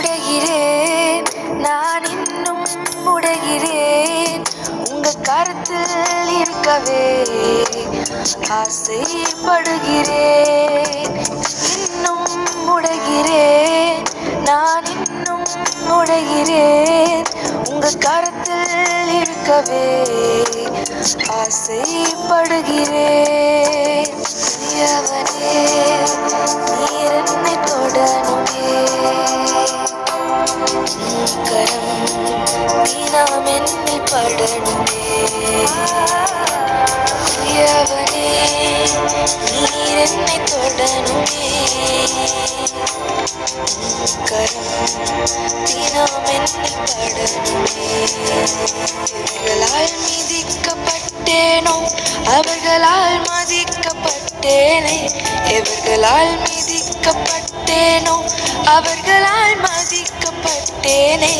உடைகிறேன், நான் இன்னும் உடைகிறேன். உங்க கருத்தில் இருக்கவே ஆசைப்படுகிறேன். இன்னும் உடைகிறேன், நான் இன்னும் உடைகிறேன். உங்க கருத்தில் இருக்கவே ஆசைப்படுகிறேன். பெரியவனே, நீர் என்னை தொடணுமே. கரம் தினம் என்னில் படணுமே. பெரியவனே, நீர் என்னை தொடணுமே. கரம் தினம் என்னில் படணுமே. எவர்களால் மிதிக்கப்பட்டேனோ அவர்களால் மதிக்கப்பட்டேனே. எவர்களால் மிதிக்கப்பட்டேனோ அவர்களால் மதிக்கப்பட்டேனே.